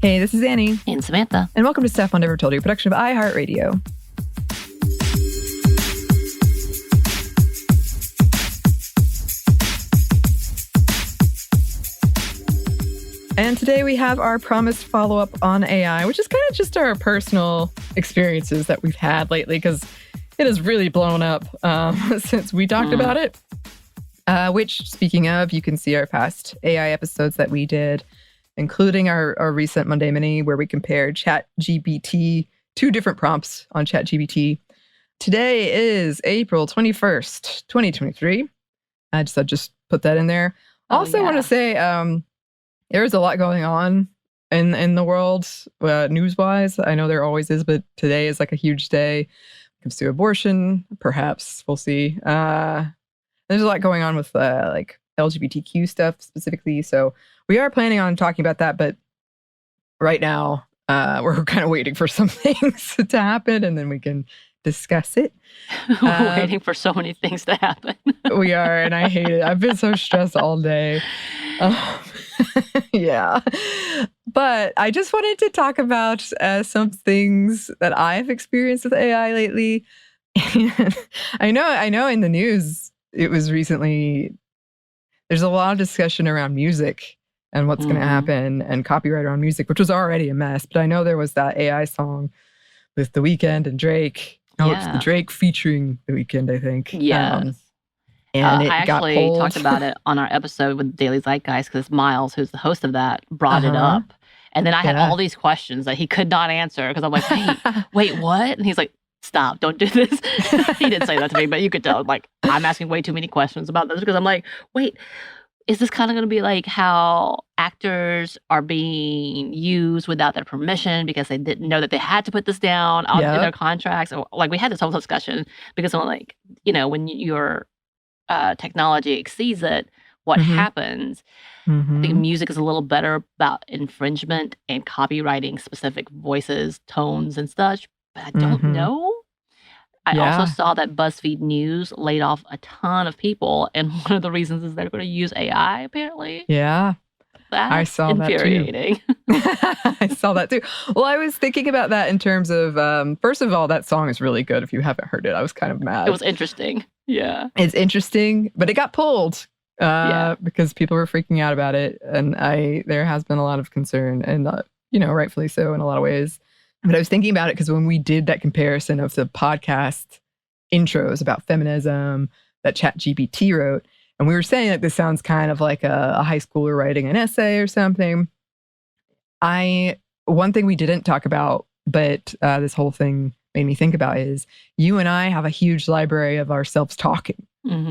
Hey, this is Anney. And Samantha. And welcome to Stuff I Never Told You, a production of iHeartRadio. And today we have our promised follow-up on AI, which is kind of just our personal experiences that we've had lately, because it has really blown up since we talked about it. Which, speaking of, you can see our past AI episodes that we did, including our recent Monday Mini, where we compared ChatGPT, 2 different prompts on ChatGPT. Today is April 21st, 2023. I just put that in there. Also, want to say there's a lot going on in the world, news-wise. I know there always is, but today is like a huge day. When it comes to abortion, perhaps. We'll see. There's a lot going on with like LGBTQ stuff specifically. So we are planning on talking about that, but right now we're kind of waiting for some things to happen, and then we can discuss it. We're waiting for so many things to happen. We are, and I hate it. I've been so stressed all day. Yeah. But I just wanted to talk about some things that I've experienced with AI lately. I know in the news, it was recently, there's a lot of discussion around music and what's going to happen and copyright around music, which was already a mess. But I know there was that AI song with The Weeknd and Drake. Oh, it's the Drake featuring The Weeknd, I think. Yes. And I actually talked about it on our episode with Daily Zeitgeist because Miles, who's the host of that, brought it up. And then I had all these questions that he could not answer because I'm like, wait, what? And he's like, stop, don't do this. He didn't say that to me, but you could tell, like, I'm asking way too many questions about this because I'm like, wait, is this kind of going to be like how actors are being used without their permission because they didn't know that they had to put this down in their contracts? Or, like, we had this whole discussion because I'm like, when your technology exceeds it, what happens? I think music is a little better about infringement and copywriting specific voices, tones, and such. But I don't know. I also saw that BuzzFeed News laid off a ton of people, and one of the reasons is they're going to use AI, apparently. Yeah. I saw infuriating. That too. I saw that too. Well, I was thinking about that in terms of, first of all, that song is really good. If you haven't heard it, I was kind of mad. It was interesting. Yeah. It's interesting, but it got pulled because people were freaking out about it. And there has been a lot of concern, and, rightfully so in a lot of ways. But I was thinking about it because when we did that comparison of the podcast intros about feminism that ChatGPT wrote, and we were saying that this sounds kind of like a high schooler writing an essay or something. One thing we didn't talk about, but this whole thing made me think about, is you and I have a huge library of ourselves talking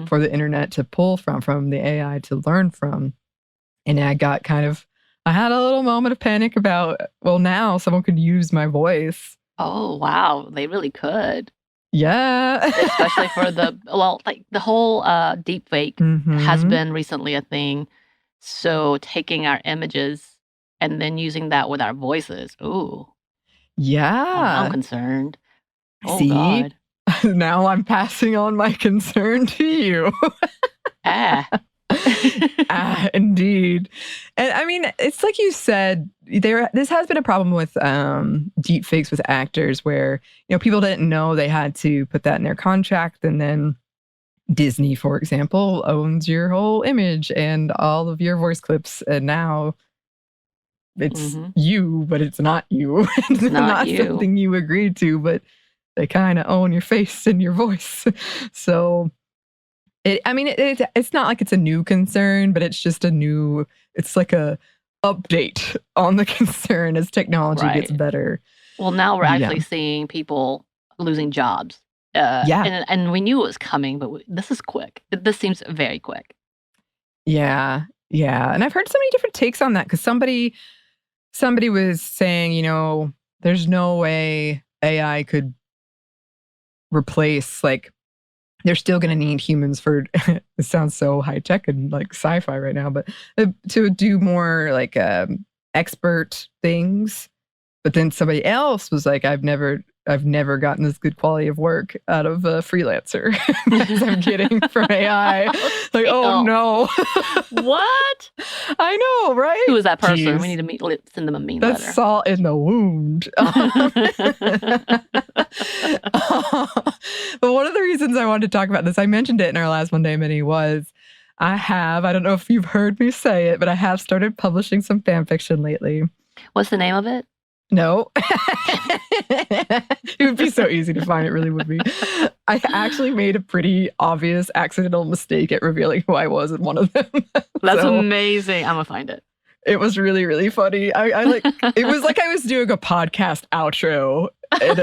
for the internet to pull from the AI to learn from. And I had a little moment of panic about, well, now someone could use my voice. Oh, wow. They really could. Yeah. Especially for the whole deep fake has been recently a thing. So taking our images and then using that with our voices. Ooh. Yeah. I'm concerned. Oh, See? God. Now I'm passing on my concern to you. Indeed. And I mean, it's like you said, this has been a problem with deep fakes with actors where, people didn't know they had to put that in their contract. And then Disney, for example, owns your whole image and all of your voice clips. And now it's you, but it's not you. It's not you. Something you agreed to, but they kind of own your face and your voice. So it's not like it's a new concern, but it's just it's like a update on the concern as technology gets better. Well, now we're actually seeing people losing jobs. And we knew it was coming, but this is quick. This seems very quick. Yeah. Yeah. And I've heard so many different takes on that because somebody was saying, there's no way AI could replace, like, they're still going to need humans for, it sounds so high tech and like sci-fi right now, but to do more like expert things. But then somebody else was like, I've never I've never gotten this good quality of work out of a freelancer as I'm getting from AI. Like, oh no. What? I know, right? Who is that person? Jeez. We need to send them a mean That's letter. salt in the wound. But one of the reasons I wanted to talk about this, I mentioned it in our last Monday Mini, was I don't know if you've heard me say it, but I have started publishing some fan fiction lately. What's the name of it? No. It would be so easy to find. It really would be. I actually made a pretty obvious accidental mistake at revealing who I was in one of them. That's amazing. I'm going to find it. It was really, really funny. I like, it was like I was doing a podcast outro. And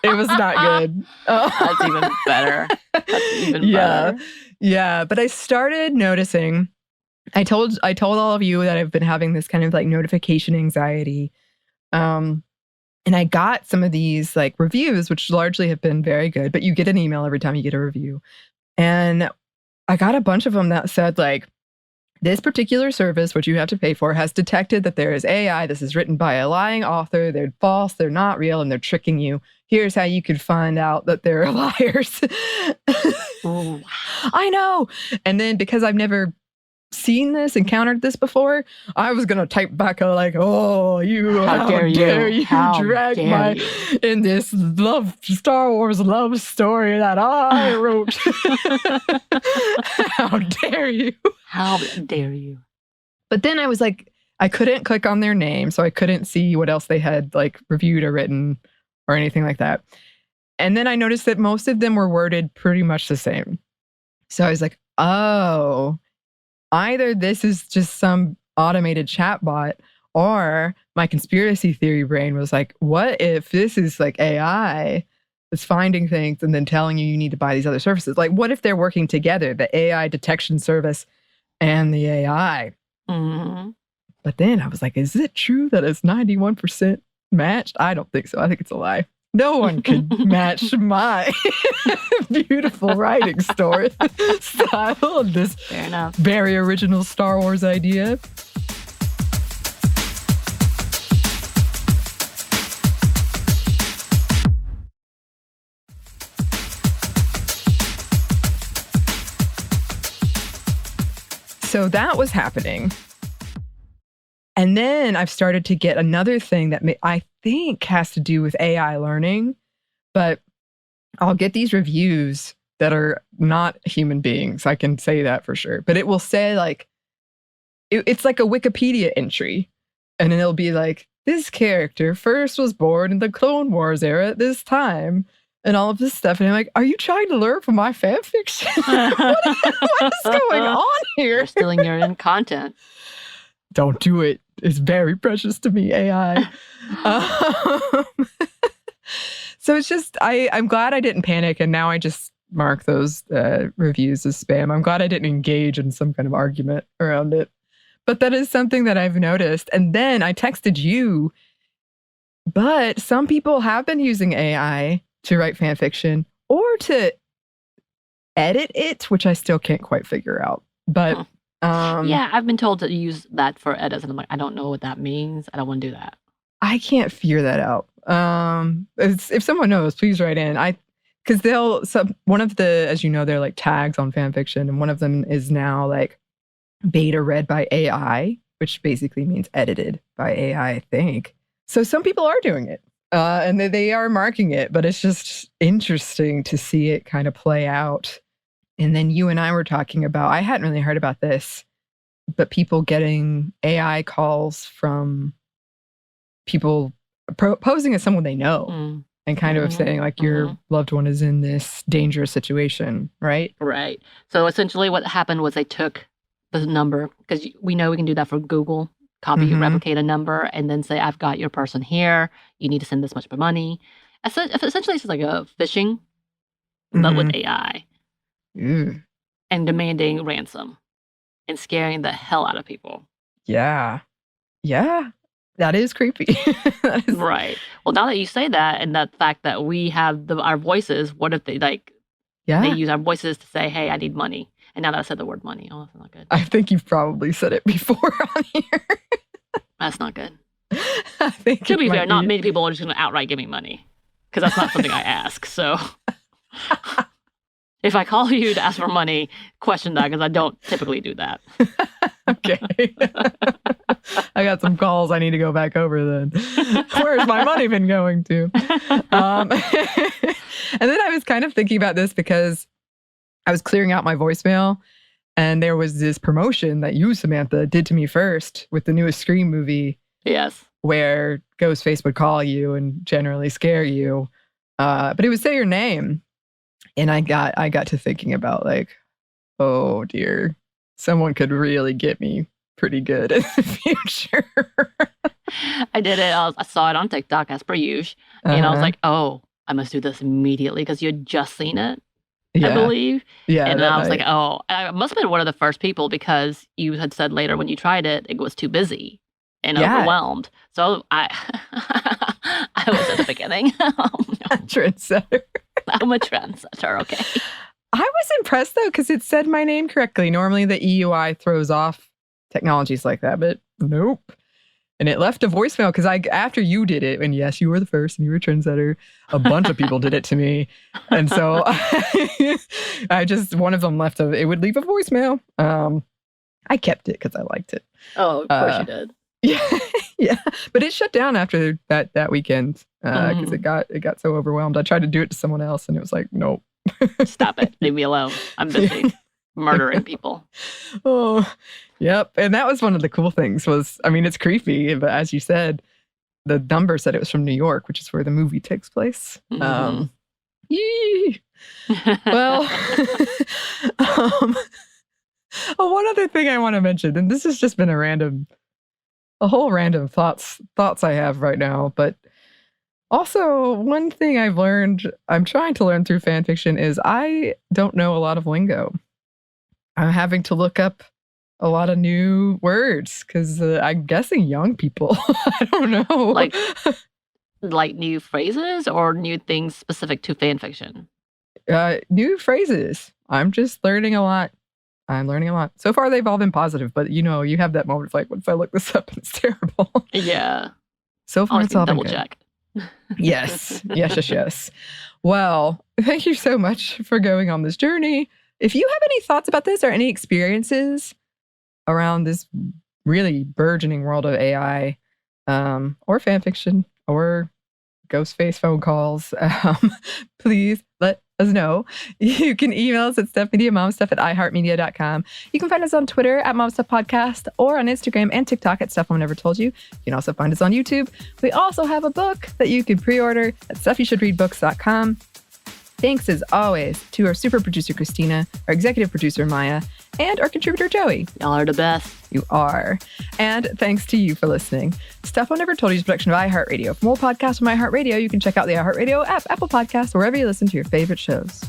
it was not good. That's even better. Better. Yeah. But I started noticing, I told all of you that I've been having this kind of like notification anxiety. And I got some of these like reviews, which largely have been very good, but you get an email every time you get a review. And I got a bunch of them that said like, this particular service, which you have to pay for, has detected that there is AI. This is written by a lying author. They're false. They're not real. And they're tricking you. Here's how you could find out that they're liars. Oh, I know. And then because I've never seen this, encountered this before, I was gonna type back like, "Oh, how dare you drag my in this Star Wars love story that I wrote? How dare you? How dare you?" But then I was like, I couldn't click on their name, so I couldn't see what else they had like reviewed or written or anything like that. And then I noticed that most of them were worded pretty much the same. So I was like, oh, either this is just some automated chatbot, or my conspiracy theory brain was like, what if this is like AI that's finding things and then telling you need to buy these other services? Like, what if they're working together, the AI detection service and the AI? Mm-hmm. But then I was like, is it true that it's 91% matched? I don't think so. I think it's a lie. No one could match my beautiful writing style of this very original Star Wars idea. So that was happening. And then I've started to get another thing that I think has to do with AI learning, but I'll get these reviews that are not human beings. I can say that for sure. But it will say like, it's like a Wikipedia entry. And then it'll be like, this character first was born in the Clone Wars era at this time. And all of this stuff. And I'm like, are you trying to learn from my fan fiction? what is going on here? You're stealing your own content. Don't do it. It's very precious to me, AI. So it's just, I'm glad I didn't panic, and now I just mark those reviews as spam. I'm glad I didn't engage in some kind of argument around it. But that is something that I've noticed. And then I texted you, but some people have been using AI to write fan fiction or to edit it, which I still can't quite figure out. But yeah, I've been told to use that for edits, and I'm like, I don't know what that means. I don't want to do that. I can't figure that out. If someone knows, please write in. Because one of the, as you know, they're like tags on fan fiction, and one of them is now like beta read by AI, which basically means edited by AI, I think. So some people are doing it, and they are marking it, but it's just interesting to see it kind of play out. And then you and I were talking about, I hadn't really heard about this, but people getting AI calls from people posing as someone they know and kind of saying like your loved one is in this dangerous situation, right? Right. So essentially what happened was they took the number, because we know we can do that for Google, copy, replicate a number, and then say, I've got your person here. You need to send this much money. Essentially, it's like a phishing, but with AI. And demanding ransom and scaring the hell out of people. Yeah. That is creepy. Right. Well, now that you say that, and that fact that we have our voices, what if they they use our voices to say, hey, I need money. And now that I said the word money, oh, that's not good. I think you've probably said it before on here. That's not good. I think to be fair, not many people are just going to outright give me money. because that's not something I ask. So if I call you to ask for money, question that, because I don't typically do that. Okay. I got some calls I need to go back over then. Where's my money been going to? And then I was kind of thinking about this because I was clearing out my voicemail, and there was this promotion that you, Samantha, did to me first with the newest Scream movie. Yes. Where Ghostface would call you and generally scare you. But it would say your name. And I got to thinking about like, oh dear, someone could really get me pretty good in the future. I did it. I saw it on TikTok as per usual. And I was like, oh, I must do this immediately because you had just seen it, I believe. Yeah. And I was like, oh, I must have been one of the first people because you had said later when you tried it, it was too busy and overwhelmed. So I was at the beginning. Trendsetter. I'm a trendsetter, okay. I was impressed, though, because it said my name correctly. Normally, the EUI throws off technologies like that, but nope. And it left a voicemail because after you did it, and yes, you were the first and you were a trendsetter, a bunch of people did it to me. And so one of them it would leave a voicemail. I kept it because I liked it. Oh, of course you did. Yeah. But it shut down after that weekend because it got so overwhelmed. I tried to do it to someone else and it was like, nope. Stop it. Leave me alone. I'm busy murdering people. Oh, yep. And that was one of the cool things it's creepy, but as you said, the number said it was from New York, which is where the movie takes place. Well, one other thing I want to mention, and this has just been a whole random thoughts I have right now, but also one thing I've learned, I'm trying to learn through fan fiction, is I don't know a lot of lingo. I'm having to look up a lot of new words because I'm guessing young people, I don't know. Like new phrases or new things specific to fan fiction? New phrases. I'm just learning a lot. I'm learning a lot. So far, they've all been positive, but you have that moment of like, what if I look this up and it's terrible? Yeah. So far, it's all been double good. Check. Yes. Well, thank you so much for going on this journey. If you have any thoughts about this or any experiences around this really burgeoning world of AI, or fan fiction, or Ghostface phone calls, please let us know. You can email us at stuffmediamomstuff@iheartmedia.com. You can find us on Twitter at momstuffpodcast or on Instagram and TikTok at Stuff Mom Never Told You. You can also find us on YouTube. We also have a book that you can pre-order at stuffyoushouldreadbooks.com. Thanks, as always, to our super producer, Christina, our executive producer, Maya, and our contributor, Joey. Y'all are the best. You are. And thanks to you for listening. Stuff I Never Told You is a production of iHeartRadio. For more podcasts from iHeartRadio, you can check out the iHeartRadio app, Apple Podcasts, or wherever you listen to your favorite shows.